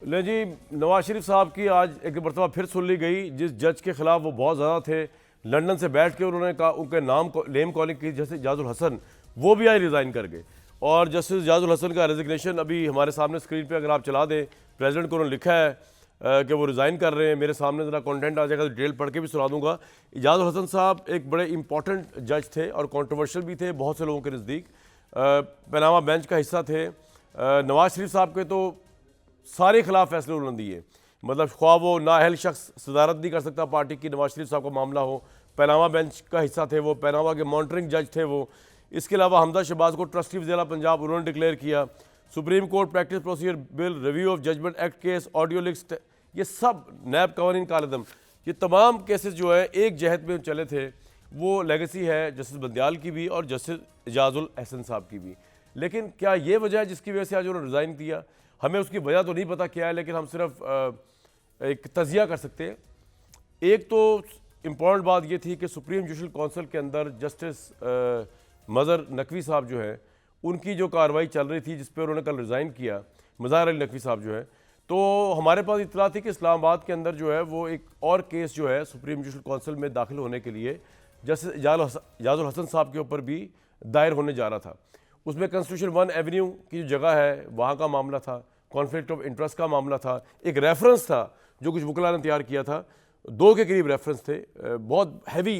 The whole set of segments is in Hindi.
ले जी, नवाज शरीफ साहब की आज एक मरतबा फिर सुन ली गई। जिस जज के खिलाफ वो बहुत ज़्यादा थे, लंदन से बैठ के उन्होंने कहा, उनके नाम को नेम कॉलिंग की, जैसे इजाजुल हसन, वो भी आज रिज़ाइन कर गए। और जस्टिस इजाजुल हसन का रेजिग्नेशन अभी हमारे सामने स्क्रीन पे अगर आप चला दें, प्रेसिडेंट को उन्होंने लिखा है कि वो रिज़ाइन कर रहे हैं। मेरे सामने ज़रा कंटेंट आ जाएगा तो डिटेल पढ़ के भी सुना दूंगा। इजाजुल हसन साहब एक बड़े इंपॉर्टेंट जज थे और कंट्रोवर्शियल भी थे बहुत से लोगों के नज़दीक। पनामा बेंच का हिस्सा थे। नवाज शरीफ साहब के तो सारे खिलाफ फैसले उन्होंने दिए, मतलब ख्वाह वो नाअहल शख्स सदारत नहीं कर सकता पार्टी की, नवाज शरीफ साहब का मामला हो। पनामा बेंच का हिस्सा थे वो, पनामा के मॉनिटरिंग जज थे वो। इसके अलावा हमजा शहबाज को ट्रस्टी वज़ीर पंजाब उन्होंने डिक्लेयर किया। Supreme court practice procedure bill, review of judgment act case, audio list, ये सब नैब कवानीन कालदम, ये तमाम केसेस जो है एक जहत में चले थे। वो लेगेसी है जस्टिस बंदियाल की भी और जस्टिस इजाजुल हसन साहब की भी। लेकिन क्या ये वजह है जिसकी वजह से आज उन्होंने रिज़ाइन दिया? हमें उसकी वजह तो नहीं पता क्या है, लेकिन हम सिर्फ एक तजिया कर सकते हैं। एक तो इम्पॉर्टेंट बात ये थी कि सुप्रीम जुडिशल काउंसिल के अंदर जस्टिस मज़हर नकवी साहब जो है, उनकी जो कार्रवाई चल रही थी जिस पर उन्होंने कल रिज़ाइन किया, मज़हर अली नकवी साहब जो है, तो हमारे पास इतला थी कि इस्लामाबाद के अंदर जो है वो एक और केस जो है सुप्रीम जुडिशल काउंसिल में दाखिल होने के लिए जस्टिस इजाजुल हसन साहब के ऊपर भी दायर होने जा रहा था। उसमें कंस्टिट्यूशन 1 एवेन्यू की जो जगह है वहाँ का मामला था, कॉन्फ्लिक्ट ऑफ इंटरेस्ट का मामला था, एक रेफरेंस था जो कुछ वकला ने तैयार किया था, 2 के करीब रेफरेंस थे, बहुत हैवी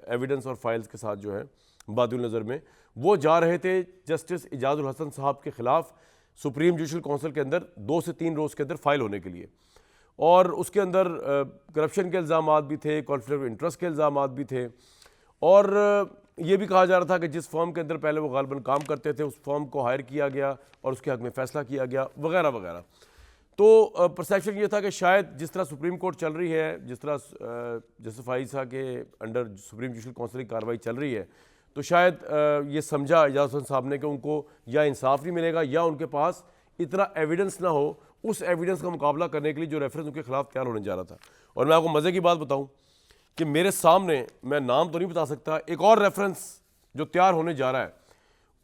एविडेंस और फाइल्स के साथ जो है बादुल नज़र में वो जा रहे थे जस्टिस इजाजुल हसन साहब के ख़िलाफ़ सुप्रीम जुडिशल काउंसिल के अंदर 2 से 3 रोज़ के अंदर फ़ाइल होने के लिए। और उसके अंदर करप्शन के इल्ज़ामात भी थे, कॉन्फ्लिक्ट ऑफ इंटरेस्ट के इल्ज़ामात भी थे, और ये भी कहा जा रहा था कि जिस फर्म के अंदर पहले वो गालिबन काम करते थे उस फर्म को हायर किया गया और उसके हक़ में फ़ैसला किया गया, वगैरह वगैरह। तो परसेप्शन ये था कि शायद जिस तरह सुप्रीम कोर्ट चल रही है, जिस तरह जस्टिस फ़ाइज़ा के अंडर सुप्रीम जुडिशल काउंसिल की कार्रवाई चल रही है, तो शायद ये समझा इजाज़ुल हसन साहब ने कि उनको या इंसाफ नहीं मिलेगा या उनके पास इतना एविडेंस ना हो उस एविडेंस का मुकाबला करने के लिए जो रेफरेंस उनके खिलाफ तैयार होने जा रहा था। और मैं आपको मज़े की बात बताऊँ कि मेरे सामने, मैं नाम तो नहीं बता सकता, एक और रेफरेंस जो तैयार होने जा रहा है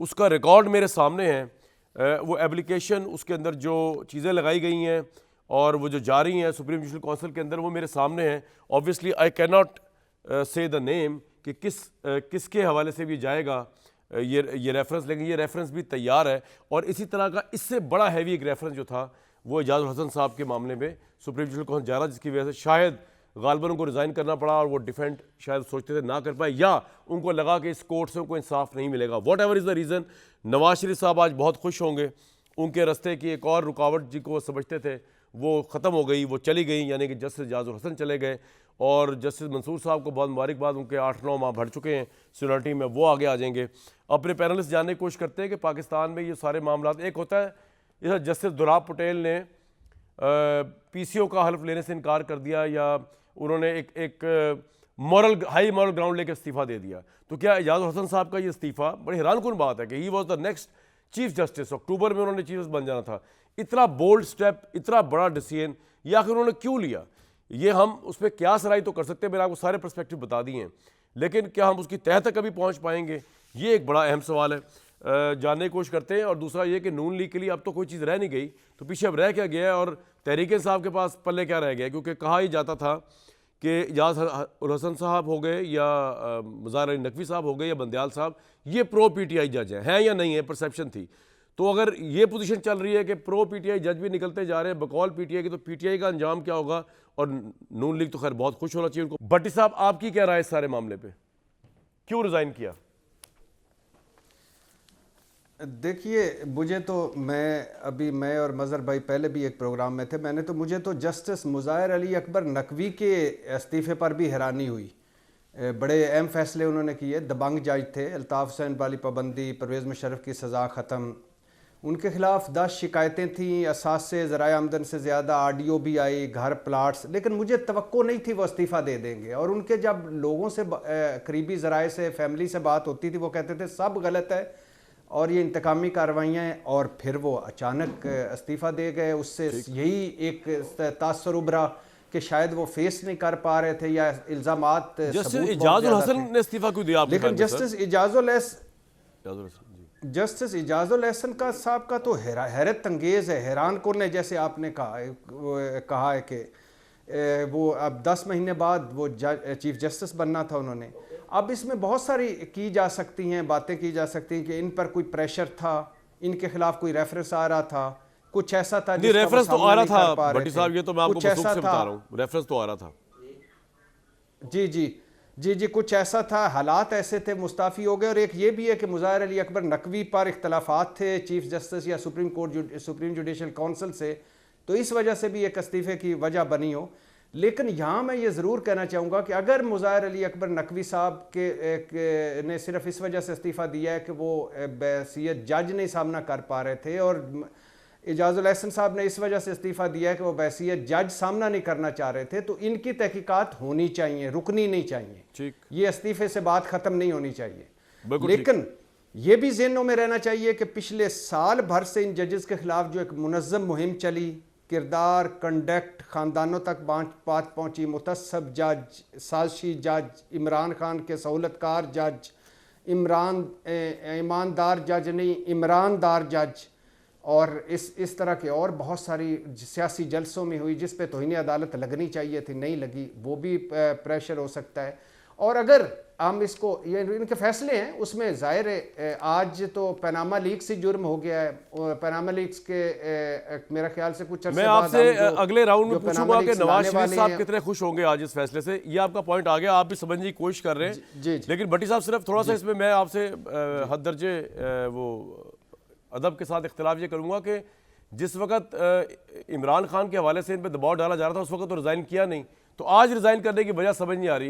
उसका रिकॉर्ड मेरे सामने है। वो एप्लीकेशन, उसके अंदर जो चीज़ें लगाई गई हैं और वो जो जा रही हैं सुप्रीम जुडिशल काउंसिल के अंदर, वो मेरे सामने है। ऑब्वियसली आई कैन नॉट से द नेम कि किसके हवाले से भी जाएगा ये रेफरेंस, लेकिन ये रेफरेंस भी तैयार है। और इसी तरह का इससे बड़ा हैवी एक रेफरेंस जो था वो इजाजुल हसन साहब के मामले में सुप्रीम जुडिशल काउंसिल जा रहा, जिसकी वजह से शायद गालिबन उनको रिज़ाइन करना पड़ा और वो डिफेंड शायद सोचते थे ना कर पाए, या उनको लगा कि इस कोर्ट से उनको इंसाफ नहीं मिलेगा। Whatever is the reason, Nawaz Sharif साहब आज बहुत खुश होंगे। उनके रास्ते की एक और रुकावट जिनको वो समझते थे वो ख़त्म हो गई, वो चली गई, यानी कि जस्टिस इजाजुल हसन चले गए। और जस्टिस मंसूर साहब को बहुत मुबारकबाद, उनके 8-9 माह भर चुके हैं सीनियरिटी में, वो आगे आ जाएंगे। अपने पैनलिस्ट जानने की कोशिश करते हैं कि पाकिस्तान में ये सारे मामला, एक होता है इस जस्टिस दुराब पटेल ने PCO का हल्फ लेने से इनकार कर दिया, या उन्होंने एक हाई मॉरल ग्राउंड लेकर इस्तीफ़ा दे दिया। तो क्या इजाजुल हसन साहब का ये इस्तीफ़ा, बड़ी हैरानकुन बात है कि he was the next chief justice, अक्टूबर में उन्होंने चीफ जस्टिस बन जाना था। इतना बोल्ड स्टेप, इतना बड़ा डिसीजन ये आखिर उन्होंने क्यों लिया? ये हम उस पर क्या सराई तो कर सकते हैं, मैंने आपको सारे पर्सपेक्टिव बता दिए हैं, लेकिन क्या हम उसकी तह तक कभी पहुँच पाएंगे, ये एक बड़ा अहम सवाल है। जानने की कोशिश करते हैं। और दूसरा ये कि नून लीग के लिए अब तो कोई चीज़ रह नहीं गई, तो पीछे अब रह क्या गया है और तहरीक इंसाफ के पास पल्ले क्या रह गया? क्योंकि कहा ही जाता था कि इजाजुल हसन साहब हो गए या मज़हर अली नकवी साहब हो गए या बंदियाल साहब, ये प्रो PTI जज हैं या नहीं है, परसेप्शन थी। तो अगर ये पोजीशन चल रही है कि प्रो PTI जज भी निकलते जा रहे हैं बकौल PTI की, तो PTI का अंजाम क्या होगा? और नून लीग तो खैर बहुत खुश होना चाहिए उनको। भट्टी साहब, आपकी क्या राय इस सारे मामले पे, क्यों रिज़ाइन किया? देखिए, मुझे तो मैं और मज़हर भाई पहले भी एक प्रोग्राम में थे, मुझे तो जस्टिस मुज़ाहिर अली अकबर नकवी के इस्तीफ़े पर भी हैरानी हुई। बड़े अहम फैसले उन्होंने किए, दबंग जज थे, अल्ताफ़ हुसैन वाली पाबंदी, परवेज़ मुशर्रफ की सज़ा ख़त्म, उनके खिलाफ 10 शिकायतें थीं, असास से ज़राए आमदन से ज़्यादा, ऑडियो भी आई, घर, प्लाट्स, लेकिन मुझे तवक्को नहीं थी वो इस्तीफ़ा दे देंगे। और उनके जब लोगों से, करीबी ज़राए से, फैमिली से बात होती थी, वो कहते थे सब गलत है और ये इंतकामी कार्रवाइयाँ हैं, और फिर वो अचानक इस्तीफ़ा दे गए। उससे यही एक तासुर उभरा कि शायद वो फेस नहीं कर पा रहे थे या इल्ज़ामात जस्टिस इजाजुल हसन ने इस्तीफ़ा क्यों दिया? लेकिन जस्टिस इजाजुल जस्टिस इजाजुल एहसन का साहब का तो हैरत अंगेज़ है, हैरान करने जैसे आपने कहा है कि वो अब 10 महीने बाद वो चीफ जस्टिस बनना था उन्होंने। अब इसमें बहुत सारी की जा सकती हैं, बातें की जा सकती हैं कि इन पर कोई प्रेशर था, इनके खिलाफ कोई रेफरेंस आ रहा था, कुछ ऐसा था नहीं, रेफरेंस तो आ रहा था भट्टी साहब, ये तो मैं आपको कुछ बसूख ऐसा से था। बता रहा हूँ, रेफरेंस तो आ रहा था। जी, कुछ ऐसा था, हालात ऐसे थे, मुस्ताफ़ी हो गए। और एक ये भी है कि मुज़ाहिर अली अकबर नकवी पर इख्तलाफात थे चीफ जस्टिस या सुप्रीम जुडिशल काउंसिल से, तो इस वजह से भी एक इस्तीफ़े की वजह बनी हो। लेकिन यहाँ मैं ये ज़रूर कहना चाहूँगा कि अगर मुज़ाहिर अली अकबर नकवी साहब ने सिर्फ इस वजह से इस्तीफ़ा दिया है कि वो बैसियत जज नहीं सामना कर पा रहे थे, और इजाजुल एहसन साहब ने इस वजह से इस्तीफ़ा दिया है कि वो बैसियत जज सामना नहीं करना चाह रहे थे, तो इनकी तहकीकात होनी चाहिए, रुकनी नहीं चाहिए। ठीक, ये इस्तीफ़े से बात ख़त्म नहीं होनी चाहिए। बिल्कुल लेकिन ये भी ज़हनों में रहना चाहिए कि पिछले साल भर से इन जजेस के ख़िलाफ़ जो एक मुनज़्ज़म मुहिम चली, किरदार, कंडक्ट ख़ानदानों तक बात पहुँची, मुतस्सब जज, साजिशी जज, इमरान खान के सहूलतकार जज, ईमानदार जज नहीं, इमरानदार जज, और इस तरह के और बहुत सारी सियासी जलसों में हुई जिस पे तौहीन अदालत लगनी चाहिए थी, नहीं लगी, वो भी प्रेशर हो सकता है। और अगर हम इसको, ये इनके फैसले हैं, उसमें ज़ाहिर है आज तो पनामा लीक्स से जुर्म हो गया है। पनामा लीक्स के मेरा ख्याल से कुछ मैं आपसे अगले राउंड में पूछूंगा कि नवाज शरीफ साहब कितने खुश होंगे आज इस फैसले से। ये आपका पॉइंट आ गया, आप भी समझने की कोशिश कर रहे हैं। जी। लेकिन भट्टी साहब सिर्फ थोड़ा सा इसमें मैं आपसे हद दर्जे वो अदब के साथ इख्तिलाफ ये करूंगा कि जिस वक्त इमरान खान के हवाले से इन पर दबाव डाला जा रहा था उस वक्त तो रिज़ाइन किया नहीं, तो आज रिज़ाइन करने की वजह समझ नहीं आ रही।